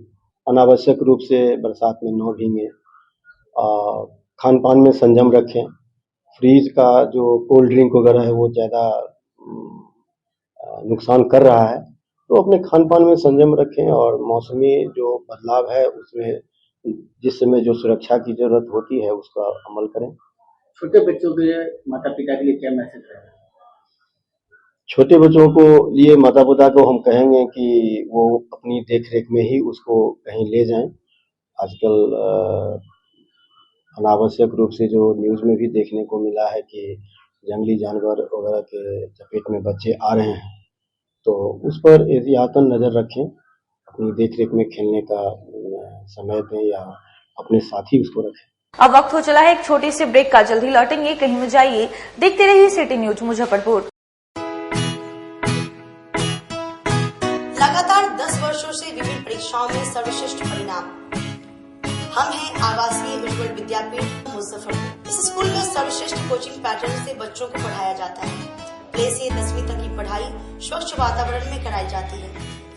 अनावश्यक रूप से बरसात में न भीगे। खान पान में संयम रखें। फ्रीज का जो कोल्ड ड्रिंक वगैरह है वो ज़्यादा नुकसान कर रहा है, तो अपने खान पान में संयम रखें और मौसमी जो बदलाव है उसमें जिस समय जो सुरक्षा की जरूरत होती है उसका अमल करें। छोटे बच्चों के लिए माता पिता के लिए क्या मैसेज रहेगा? छोटे बच्चों को लिए माता पिता को हम कहेंगे कि वो अपनी देख रेख में ही उसको कहीं ले जाएं। आजकल अनावश्यक रूप से जो न्यूज़ में भी देखने को मिला है कि जंगली जानवर वगैरह के चपेट में बच्चे आ रहे हैं, तो उस पर एहतियातन नज़र रखें। अपनी देख रेख में खेलने का समय दें या अपने साथी उसको रखें। अब वक्त हो चला है एक छोटे से ब्रेक का, जल्दी लौटेंगे, कहीं मत जाइए, देखते रहिए सिटी न्यूज मुजफ्फरपुर। लगातार 10 वर्षों से विभिन्न परीक्षाओं में सर्वश्रेष्ठ परिणाम। हम हैं आवासीय उज्ज्वल विद्यापीठ मुजफ्फरपुर। इस स्कूल में सर्वश्रेष्ठ कोचिंग पैटर्न से बच्चों को पढ़ाया जाता है। प्ले से 10वीं तक की पढ़ाई स्वच्छ वातावरण में कराई जाती है।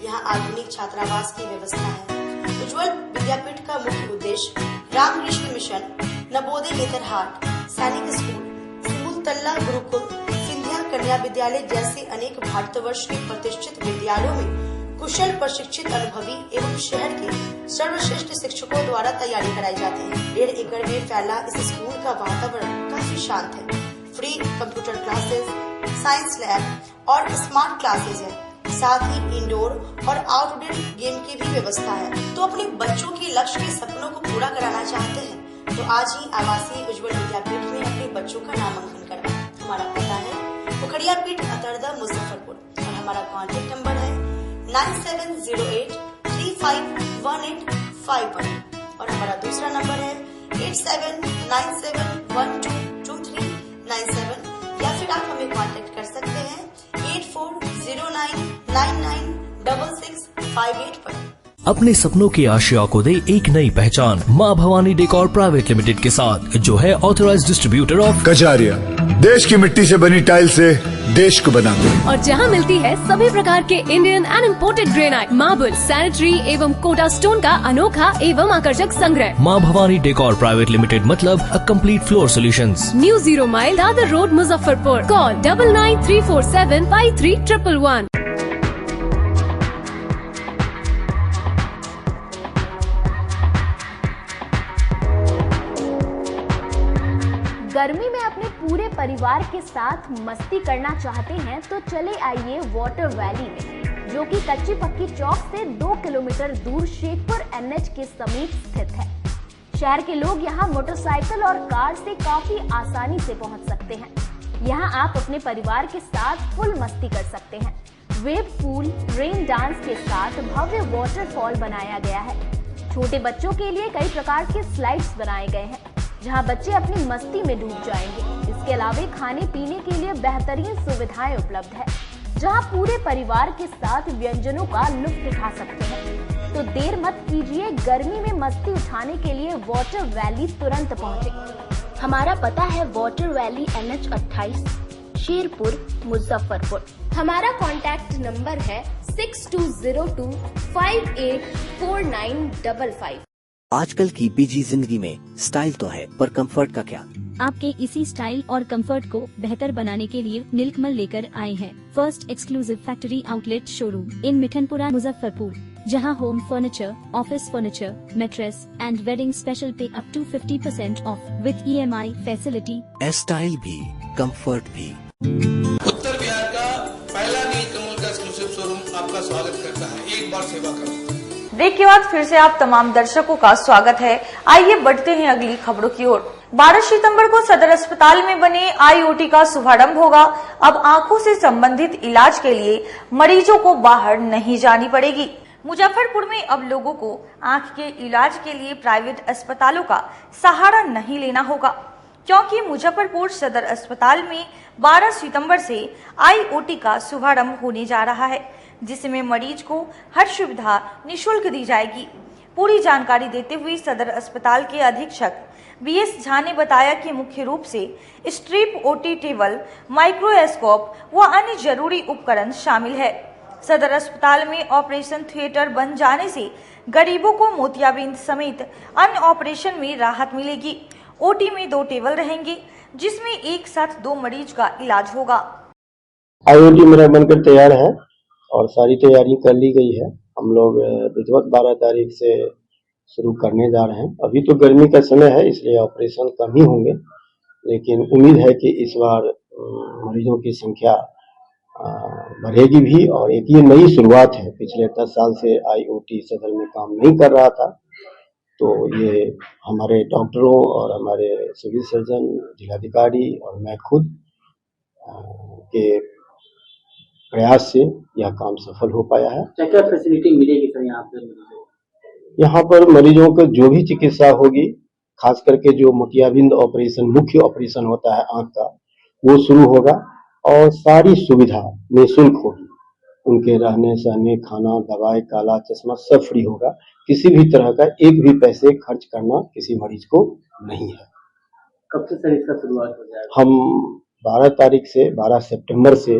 यहाँ आधुनिक छात्रावास की व्यवस्था है। उज्ज्वल विद्यापीठ का मुख्य उद्देश्य रामकृष्ण मिशन, नवोदय नेतरहाट, सैनिक स्कूल, सिमुलतल्ला गुरुकुल, सिंधिया कन्या विद्यालय जैसे अनेक भारतवर्ष के प्रतिष्ठित विद्यालयों में कुशल प्रशिक्षित अनुभवी एवं शहर के सर्वश्रेष्ठ शिक्षकों द्वारा तैयारी कराई जाती है। 1.5 एकड़ में फैला इस स्कूल का वातावरण काफी शांत है। Free computer classes, science lab और स्मार्ट क्लासेस है। साथ ही इंडोर और आउटडोर गेम की भी व्यवस्था है। तो अपने बच्चों के लक्ष्य के सपनों को पूरा कराना चाहते हैं तो आज ही आवासीय उज्ज्वल विद्यापीठ में अपने बच्चों का नामांकन करवाएं। हमारा पता है पोखरिया पीठ, अतरदा, मुजफ्फरपुर और हमारा कॉन्टेक्ट नंबर है 9708 351851 और हमारा दूसरा नंबर है 8797122397 या फिर आप हमें कांटेक्ट कर सकते हैं 8409996658 पर। अपने सपनों की आशिया को दे एक नई पहचान माँ भवानी डेकोर प्राइवेट लिमिटेड के साथ, जो है ऑथराइज्ड डिस्ट्रीब्यूटर ऑफ कजारिया। देश की मिट्टी से बनी टाइल से देश को बनाते हैं। और जहाँ मिलती है सभी प्रकार के Indian and imported granite, marble, sanitary एवं कोटा स्टोन का अनोखा एवं आकर्षक संग्रह। माँ भवानी डेकोर प्राइवेट लिमिटेड मतलब a complete floor solutions. New 0 mile Dadar road, Muzaffarpur. Call 9934753111। गर्मी में अपने पूरे परिवार के साथ मस्ती करना चाहते हैं तो चले आइए वाटर वैली में, जो कि कच्ची पक्की चौक से 2 किलोमीटर दूर शेखपुर NH के समीप स्थित है। शहर के लोग यहाँ मोटरसाइकिल और कार से काफी आसानी से पहुँच सकते हैं। यहाँ आप अपने परिवार के साथ फुल मस्ती कर सकते हैं। वेव पूल, रेन डांस के साथ भव्य वाटरफॉल बनाया गया है। छोटे बच्चों के लिए कई प्रकार के स्लाइड्स बनाए गए हैं, जहां बच्चे अपनी मस्ती में डूब जाएंगे। इसके अलावा खाने पीने के लिए बेहतरीन सुविधाएं उपलब्ध है, जहां पूरे परिवार के साथ व्यंजनों का लुत्फ उठा सकते हैं। तो देर मत कीजिए, गर्मी में मस्ती उठाने के लिए वाटर वैली तुरंत पहुंचे। हमारा पता है water valley NH 28, Sherpur, Muzaffarpur. हमारा कॉन्टैक्ट नंबर है 6202584955। आजकल की बिजी जिंदगी में स्टाइल तो है, पर कंफर्ट का क्या? आपके इसी स्टाइल और कंफर्ट को बेहतर बनाने के लिए नीलकमल लेकर आए हैं first exclusive factory outlet showroom in Mithanpura Muzaffarpur, जहां home furniture, office furniture, mattress and wedding special पे up to 50% off with EMI facility. Style भी, कंफर्ट भी। उत्तर बिहार का पहला नीलकमल का एक्सक्लूसिव शोरूम आपका स्वागत करता है। एक बार सेवा करो। ब्रेक के बाद फिर से आप तमाम दर्शकों का स्वागत है। आइए बढ़ते हैं अगली खबरों की ओर। 12 सितंबर को सदर अस्पताल में बने IOT का शुभारंभ होगा। अब आंखों से संबंधित इलाज के लिए मरीजों को बाहर नहीं जानी पड़ेगी। मुजफ्फरपुर में अब लोगों को आंख के इलाज के लिए प्राइवेट अस्पतालों का सहारा नहीं लेना होगा, क्योंकि मुजफ्फरपुर सदर अस्पताल में 12 सितंबर से IOT का शुभारंभ होने जा रहा है, जिसमें मरीज को हर सुविधा निःशुल्क दी जाएगी। पूरी जानकारी देते हुए सदर अस्पताल के अधीक्षक BS झा ने बताया कि मुख्य रूप से स्ट्रिप OT टेबल, माइक्रोस्कोप व अन्य जरूरी उपकरण शामिल है। सदर अस्पताल में ऑपरेशन थिएटर बन जाने से गरीबों को मोतियाबिंद समेत अन्य ऑपरेशन में राहत मिलेगी। OT में 2 टेबल रहेंगे, जिसमें एक साथ 2 मरीज का इलाज होगा। IOT मेरा बनकर तैयार है और सारी तैयारी कर ली गई है। हम लोग विधिवत 12 तारीख से शुरू करने जा रहे हैं। अभी तो गर्मी का समय है, इसलिए ऑपरेशन कम ही होंगे, लेकिन उम्मीद है कि इस बार मरीजों की संख्या बढ़ेगी भी। और एक ये नई शुरुआत है। पिछले 10 साल से IOT सदर में काम नहीं कर रहा था, तो ये हमारे डॉक्टरों और हमारे सिविल सर्जन, जिलाधिकारी और मैं खुद के प्रयास से यह काम सफल हो पाया है। क्या क्या फैसिलिटी मिलेगी सर यहाँ पे? यहाँ पर मरीजों को जो भी चिकित्सा होगी, खास करके जो मोतियाबिंद ऑपरेशन, मुख्य ऑपरेशन होता है आंख का, वो शुरू होगा और सारी सुविधा निःशुल्क होगी। उनके रहने सहने, खाना, दवाई, काला चश्मा सब फ्री होगा। किसी भी तरह का एक भी पैसे खर्च करना किसी मरीज को नहीं है। कब से सर इसका शुरुआत हो जाएगा? हम 12 तारीख से 12 सितंबर से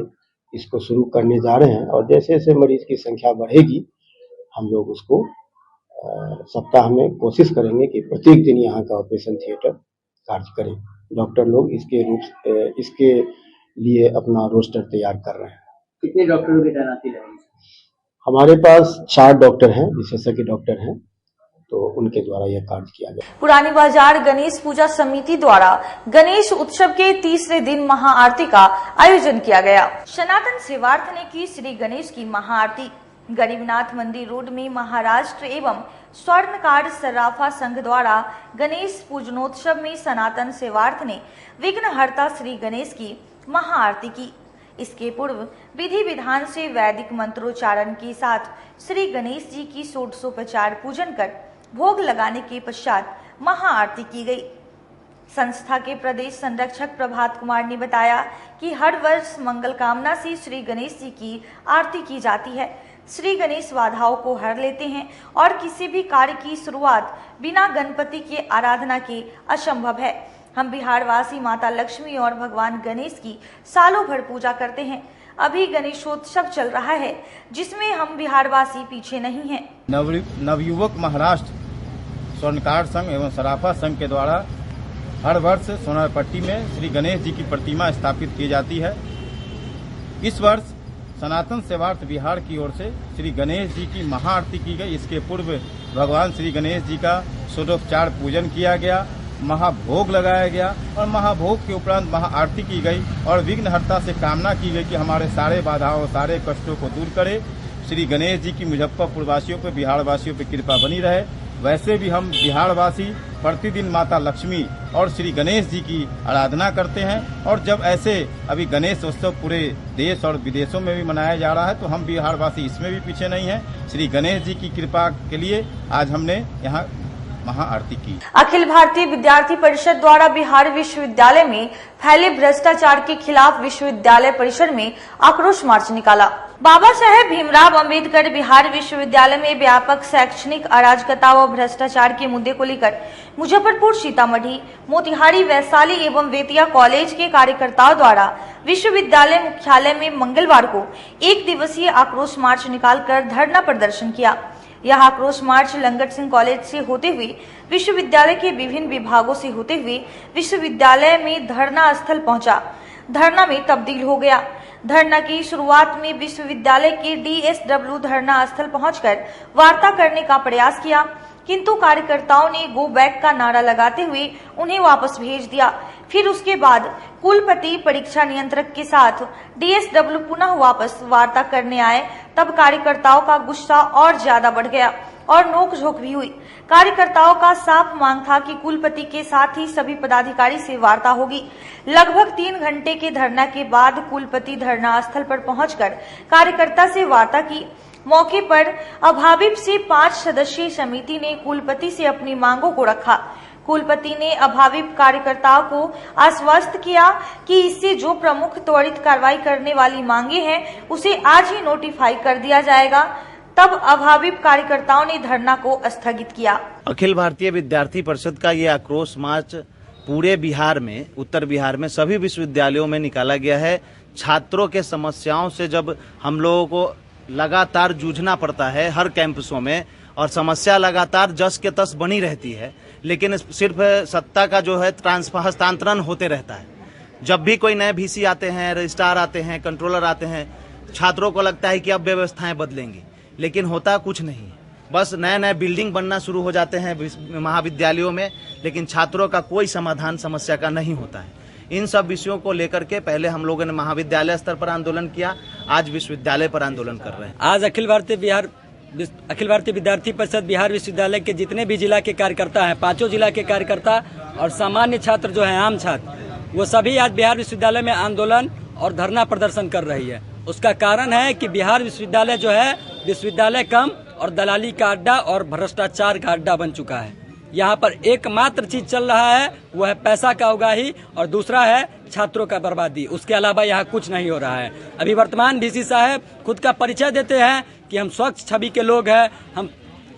इसको शुरू करने जा रहे हैं और जैसे जैसे मरीज की संख्या बढ़ेगी हम लोग उसको सप्ताह में कोशिश करेंगे कि प्रत्येक दिन यहाँ का ऑपरेशन थिएटर कार्य करें। डॉक्टर लोग इसके लिए अपना रोस्टर तैयार कर रहे हैं। कितने डॉक्टरों की तैनाती रहेगी? हमारे पास 4 डॉक्टर हैं, विशेषज्ञ डॉक्टर हैं, तो उनके द्वारा यह कार्य किया गया। पुरानी बाजार गणेश पूजा समिति द्वारा गणेश उत्सव के तीसरे दिन महाआरती का आयोजन किया गया। सनातन सेवार्थ ने की श्री गणेश की महाआरती। गरीबनाथ मंदिर रोड में महाराष्ट्र एवं स्वर्णकार सर्राफा संघ द्वारा गणेश पूजनोत्सव में सनातन सेवार्थ ने विघ्नहर्ता श्री गणेश की महाआरती की। इसके पूर्व विधि विधान से वैदिक मंत्रोच्चारण के साथ श्री गणेश जी की षोडशोपचार पूजन कर भोग लगाने के पश्चात महाआरती की गई। संस्था के प्रदेश संरक्षक प्रभात कुमार ने बताया कि हर वर्ष मंगल कामना से श्री गणेश जी की आरती की जाती है। श्री गणेश बाधाओं को हर लेते हैं और किसी भी कार्य की शुरुआत बिना गणपति के आराधना के असंभव है। हम बिहारवासी माता लक्ष्मी और भगवान गणेश की सालों भर पूजा करते हैं। अभी गणेशोत्सव चल रहा है, जिसमें हम बिहारवासी पीछे नहीं हैं। नवयुवक महाराष्ट्र स्वर्णकार संघ एवं सराफा संघ के द्वारा हर वर्ष सोनारपट्टी में श्री गणेश जी की प्रतिमा स्थापित की जाती है। इस वर्ष सनातन सेवार्थ बिहार की ओर से श्री गणेश जी की महाआरती की गई। इसके पूर्व भगवान श्री गणेश जी का षोडशोपचार पूजन किया गया, महाभोग लगाया गया और महाभोग के उपरांत महाआरती की गई और विघ्नहर्ता से कामना की गई कि हमारे सारे बाधाओं, सारे कष्टों को दूर करे। श्री गणेश जी की मुजफ्फरपुर वासियों पर, बिहार वासियों पर कृपा बनी रहे। वैसे भी हम बिहारवासी प्रतिदिन माता लक्ष्मी और श्री गणेश जी की आराधना करते हैं और जब ऐसे अभी गणेश उत्सव पूरे देश और विदेशों में भी मनाया जा रहा है तो हम बिहारवासी इसमें भी पीछे नहीं हैं। श्री गणेश जी की कृपा के लिए आज हमने यहाँ महाआरती की। अखिल भारतीय विद्यार्थी परिषद द्वारा बिहार विश्वविद्यालय में फैले भ्रष्टाचार के खिलाफ विश्वविद्यालय परिसर में आक्रोश मार्च निकाला। बाबा साहेब भीमराव अंबेडकर बिहार विश्वविद्यालय में व्यापक शैक्षणिक अराजकता व भ्रष्टाचार के मुद्दे को लेकर मुजफ्फरपुर, सीतामढ़ी, मोतिहारी, वैशाली एवं बेतिया कॉलेज के कार्यकर्ताओं द्वारा विश्वविद्यालय मुख्यालय में मंगलवार को 1 दिवसीय आक्रोश मार्च निकालकर धरना प्रदर्शन किया। यह आक्रोश मार्च लंगट सिंह कॉलेज से होते हुए विश्वविद्यालय के विभिन्न विभागों से होते हुए विश्वविद्यालय में धरना स्थल पहुंचा। धरना में तब्दील हो गया। धरना की शुरुआत में विश्वविद्यालय के DSW धरना स्थल पहुंचकर वार्ता करने का प्रयास किया, किंतु कार्यकर्ताओं ने गो बैक का नारा लगाते हुए उन्हें वापस भेज दिया। फिर उसके बाद कुलपति परीक्षा नियंत्रक के साथ DSW पुनः वापस वार्ता करने आए। तब कार्यकर्ताओं का गुस्सा और ज्यादा बढ़ गया और नोकझोंक भी हुई। कार्यकर्ताओं का साफ मांग था कि कुलपति के साथ ही सभी पदाधिकारी से वार्ता होगी। लगभग 3 घंटे के धरना के बाद कुलपति धरना स्थल पर पहुंचकर कार्यकर्ता से वार्ता की। मौके पर अभाविप से 5 सदस्यीय समिति ने कुलपति से अपनी मांगों को रखा। कुलपति ने अभाविप कार्यकर्ताओं को आश्वस्त किया कि इससे जो प्रमुख त्वरित कार्रवाई करने वाली मांगे हैं उसे आज ही नोटिफाई कर दिया जाएगा। तब अभाविप कार्यकर्ताओं ने धरना को स्थगित किया। अखिल भारतीय विद्यार्थी परिषद का ये आक्रोश मार्च पूरे बिहार में, उत्तर बिहार में सभी विश्वविद्यालयों में निकाला गया है। छात्रों के समस्याओं से जब हम लोगों को लगातार जूझना पड़ता है हर कैंपसों में, और समस्या लगातार जस के तस बनी रहती है, लेकिन सिर्फ सत्ता का जो है हस्तांतरण होते रहता है। जब भी कोई नए VC आते हैं, रजिस्ट्रार आते हैं, कंट्रोलर आते हैं, छात्रों को लगता है कि अब व्यवस्थाएं बदलेंगी, लेकिन होता कुछ नहीं है। बस नए नए बिल्डिंग बनना शुरू हो जाते हैं महाविद्यालयों में, लेकिन छात्रों का कोई समाधान समस्या का नहीं होता है। इन सब विषयों को लेकर के पहले हम लोगों ने महाविद्यालय स्तर पर आंदोलन किया, आज विश्वविद्यालय पर आंदोलन कर रहे हैं। आज अखिल भारतीय विद्यार्थी परिषद बिहार विश्वविद्यालय के जितने भी जिला के कार्यकर्ता हैं, 5 जिला के कार्यकर्ता और सामान्य छात्र जो हैं, आम छात्र, वो सभी आज बिहार विश्वविद्यालय में आंदोलन और धरना प्रदर्शन कर रही है। उसका कारण है कि बिहार विश्वविद्यालय जो है विश्वविद्यालय कम और दलाली का अड्डा और भ्रष्टाचार का अड्डा बन चुका है। यहाँ पर एकमात्र चीज चल रहा है वो है पैसा का उगाही और दूसरा है छात्रों का बर्बादी। उसके अलावा यहाँ कुछ नहीं हो रहा है। अभी वर्तमान VC साहब खुद का परिचय देते हैं कि हम स्वच्छ छवि के लोग हैं,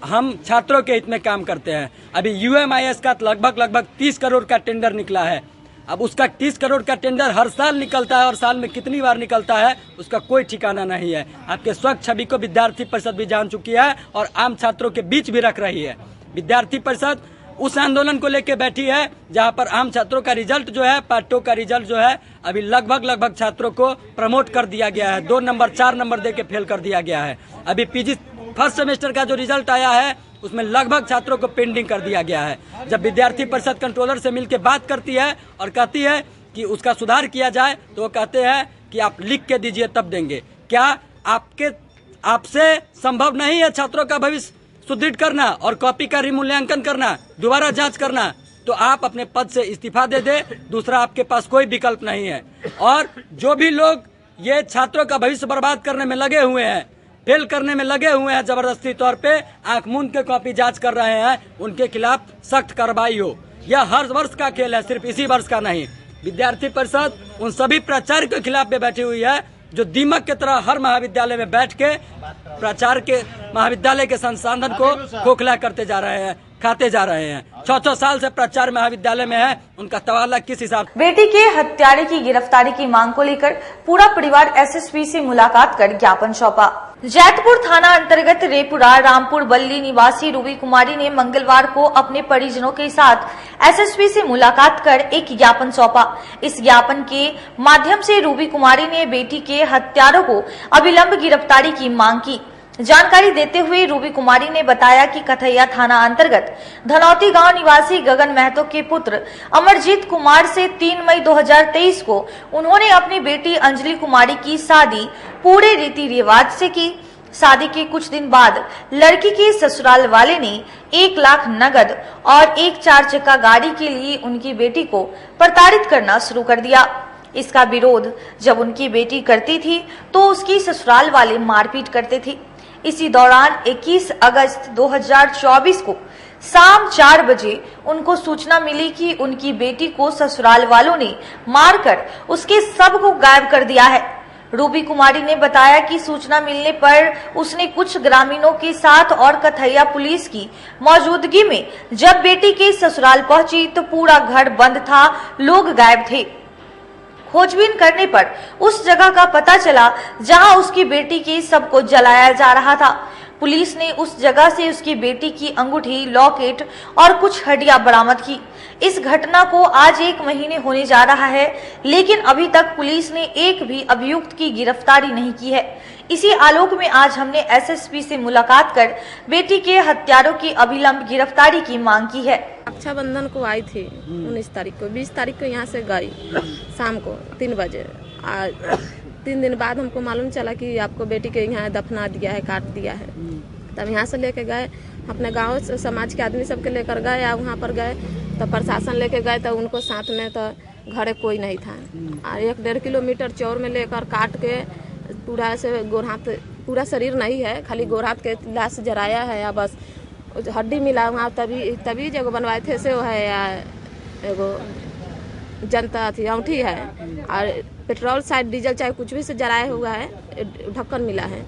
हम छात्रों के हित में काम करते हैं। अभी UMIS का लगभग 30 करोड़ का टेंडर निकला है। अब उसका 30 करोड़ का टेंडर हर साल निकलता है और साल में कितनी बार निकलता है उसका कोई ठिकाना नहीं है। आपके स्वच्छ छवि को विद्यार्थी परिषद भी जान चुकी है और आम छात्रों के बीच भी रख रही है। विद्यार्थी परिषद उस आंदोलन को लेकर बैठी है जहां पर आम छात्रों का रिजल्ट जो है, पार्ट 2 का रिजल्ट जो है, अभी लगभग छात्रों को प्रमोट कर दिया गया है। 2 नंबर 4 नंबर दे के फेल कर दिया गया है। अभी PG फर्स्ट सेमेस्टर का जो रिजल्ट आया है उसमें लगभग छात्रों को पेंडिंग कर दिया गया है। जब विद्यार्थी परिषद कंट्रोलर से मिलकर बात करती है और कहती है कि उसका सुधार किया जाए तो वो कहते हैं कि आप लिख के दीजिए तब देंगे। क्या आपसे संभव नहीं है छात्रों का भविष्य सुदृढ़ करना और कॉपी का रिमूल्यांकन करना, दोबारा जांच करना? तो आप अपने पद से इस्तीफा दे दे, दूसरा आपके पास कोई विकल्प नहीं है। और जो भी लोग ये छात्रों का भविष्य बर्बाद करने में लगे हुए हैं, फेल करने में लगे हुए हैं, जबरदस्ती तौर पे आंख मूंद के कॉपी जांच कर रहे हैं, उनके खिलाफ सख्त कार्रवाई हो। यह हर वर्ष का खेल है, सिर्फ इसी वर्ष का नहीं। विद्यार्थी परिषद उन सभी प्राचार्य के खिलाफ भी बैठी हुई है जो दीमक की तरह हर महाविद्यालय में बैठ के प्राचार्य के महाविद्यालय के संसाधन को खोखला करते जा रहे हैं, खाते जा रहे हैं। 6 साल से प्राचार्य महाविद्यालय में है, उनका तबादला किस हिसाब? बेटी के हत्यारे की गिरफ्तारी की मांग को लेकर पूरा परिवार SSP से मुलाकात कर ज्ञापन सौंपा। जैतपुर थाना अंतर्गत रेपुरा रामपुर बल्ली निवासी रूबी कुमारी ने मंगलवार को अपने परिजनों के साथ SSP से मुलाकात कर एक ज्ञापन सौंपा। इस ज्ञापन के माध्यम से रूबी कुमारी ने बेटी के हत्यारों को अविलंब गिरफ्तारी की मांग की। जानकारी देते हुए रूबी कुमारी ने बताया कि कथैया थाना अंतर्गत धनौती गांव निवासी गगन महतो के पुत्र अमरजीत कुमार से 3 मई 2023 को उन्होंने अपनी बेटी अंजलि कुमारी की शादी पूरे रीति रिवाज से की। शादी के कुछ दिन बाद लड़की के ससुराल वाले ने 1 लाख नगद और एक 4 चक्का गाड़ी के लिए उनकी बेटी को प्रताड़ित करना शुरू कर दिया। इसका विरोध जब उनकी बेटी करती थी तो उसकी ससुराल वाले मारपीट करते थे। इसी दौरान 21 अगस्त 2024 को शाम 4 बजे उनको सूचना मिली कि उनकी बेटी को ससुराल वालों ने मारकर उसके शव को गायब कर दिया है। रूबी कुमारी ने बताया कि सूचना मिलने पर उसने कुछ ग्रामीणों के साथ और कथैया पुलिस की मौजूदगी में जब बेटी के ससुराल पहुंची तो पूरा घर बंद था, लोग गायब थे। खोजबीन करने पर उस जगह का पता चला जहां उसकी बेटी के शव को जलाया जा रहा था। पुलिस ने उस जगह से उसकी बेटी की अंगूठी, लॉकेट और कुछ हड्डियां बरामद की। इस घटना को आज 1 महीने होने जा रहा है, लेकिन अभी तक पुलिस ने एक भी अभियुक्त की गिरफ्तारी नहीं की है। इसी आलोक में आज हमने एसएसपी से मुलाकात कर बेटी के हत्यारों की अभिलंब गिरफ्तारी की मांग की है। रक्षाबंधन को आई थी 19 तारीख को, 20 तारीख को यहाँ से गई शाम को 3 बजे। 3 दिन बाद हमको मालूम चला कि आपको बेटी के यहाँ दफना दिया है, काट दिया है। तब यहाँ से लेके गए, अपने गांव से समाज के आदमी सबके लेकर गए, या वहाँ पर गए तो प्रशासन लेके गए, तो उनको साथ में तो घरे कोई नहीं था। और 1-1.5 किलोमीटर चौर में लेकर काट के पूरा से गोर हाथ, पूरा शरीर नहीं है, खाली गोर हाथ के लाश जराया है, या बस हड्डी मिला वहाँ। तभी जो बनवाए थे से वो है, या एगो जनता थी औंठी है, और पेट्रोल शायद डीजल चाहे कुछ भी से जराया हुआ है, ढक्कन मिला है।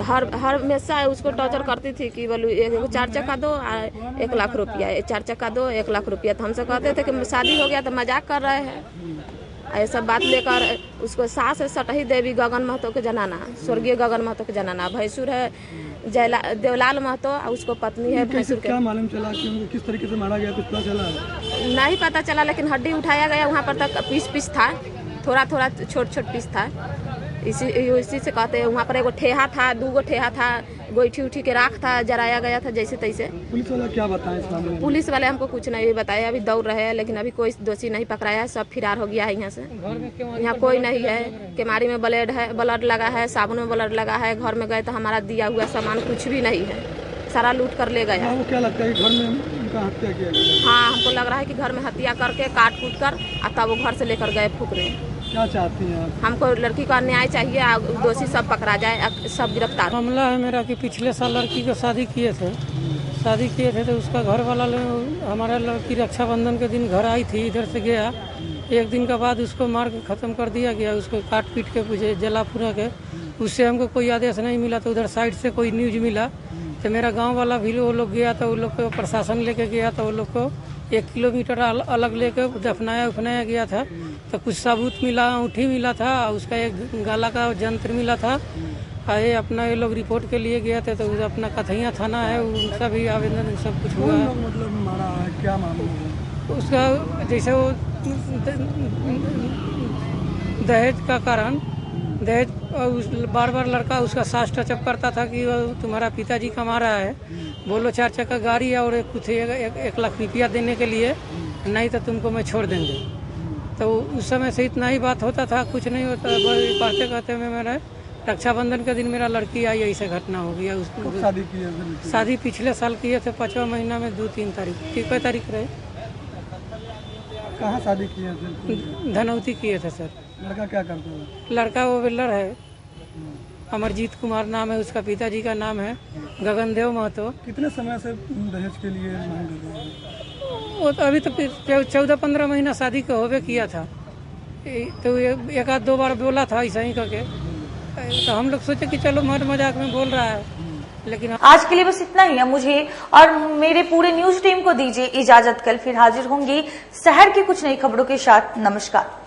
हर हमेशा उसको टॉर्चर करती थी कि बोलू एगो 4 चक्का दो, 1 लाख रुपया, 4 चक्का दो, 1 लाख रुपया। तो हमसे कहते थे कि शादी हो गया तो मजाक कर रहे हैं। ये सब बात लेकर उसको सास है सटही देवी गगन महतो के जनाना, स्वर्गीय गगन महतो के जनाना, भैंसुर है देवलाल महतो, और उसको पत्नी है भैंसुर के। क्या मालूम चला कि उनको किस तरीके से मारा गया, कुछ पता चला? नहीं पता चला, लेकिन हड्डी उठाया गया वहाँ पर तक पीस था, थोड़ा छोट पीस था। इसी से कहते हैं। वहाँ पर एगो ठेहा था, 2 ठेहा था, गोईठी उठी के राख था, जराया गया था जैसे तैसे। पुलिस वाले क्या बताएं इस मामले में? पुलिस वाले हमको कुछ नहीं बताया, अभी दौड़ रहे हैं, लेकिन अभी कोई दोषी नहीं पकड़ाया है, सब फरार हो गया है यहाँ से। यहाँ कोई नहीं है, केमारी में ब्लड लगा है, साबुन में ब्लड लगा है। घर में गए तो हमारा दिया हुआ सामान कुछ भी नहीं है, सारा लूट कर ले गया। क्या लगता है घर में उनका हत्या किया गया? हाँ, हमको लग रहा है कि घर में हत्या करके काट कूट कर तब वो घर से लेकर गए फूकने। क्या चाहती हैं आप? हमको लड़की का न्याय चाहिए, दोषी सब पकड़ा जाए, सब गिरफ्तार। मामला है मेरा कि पिछले साल लड़की को शादी किए थे तो उसका घर वाला हमारा लड़की रक्षाबंधन के दिन घर आई थी, इधर से गया। 1 दिन के बाद उसको मार के ख़त्म कर दिया गया, उसको काट पीट के पूछे जला पूरा के। उससे हमको कोई आदेश नहीं मिला, तो उधर साइड से कोई न्यूज मिला, तो मेरा गांव वाला भी वो लोग गया, तो वो लोग को प्रशासन लेके गया, तो वो लोग को 1 किलोमीटर अलग लेके दफनाया गया था। तो कुछ सबूत मिला, अंगूठी मिला था, उसका एक गाला का यंत्र मिला था। ये अपना ये लोग रिपोर्ट के लिए गए थे, तो अपना कथैया थाना है, उनका भी आवेदन सब कुछ हुआ है। मतलब मारा है, क्या मामला? उसका जैसे वो दहेज का कारण, दहेज बार लड़का उसका सास टचअप करता था कि तुम्हारा पिताजी कमा रहा है, बोलो 4 चक्का गाड़ी है और कुछ 1 लाख रुपया देने के लिए, नहीं तो तुमको मैं छोड़ देंगे। तो उस समय से इतना ही बात होता था, कुछ नहीं होता। पढ़ते कहते में मेरा रक्षाबंधन के दिन मेरा लड़की आई, ऐसे घटना हो गया। उसको शादी की? शादी पिछले साल किए थे, 5वां महीना में 2-3 तारीख, 3 तारीख रहे। कहाँ शादी किए थे? धनौती किए थे सर। लड़का क्या करता है? लड़का वो वेल्डर है, अमरजीत कुमार नाम है उसका, पिताजी का नाम है गगनदेव महतो। कितने समय से दहेज के लिए मांग कर रहे हैं? वो तो अभी तो 14-15 महीना शादी का होवे किया था, तो 1-2 बार बोला था ऐसा ही करके। तो हम लोग सोचे कि चलो मजाक में बोल रहा है, लेकिन आज के लिए बस इतना ही है। मुझे और मेरे पूरे न्यूज टीम को दीजिए इजाजत। कल फिर हाजिर होंगी शहर की कुछ नई खबरों के साथ। नमस्कार।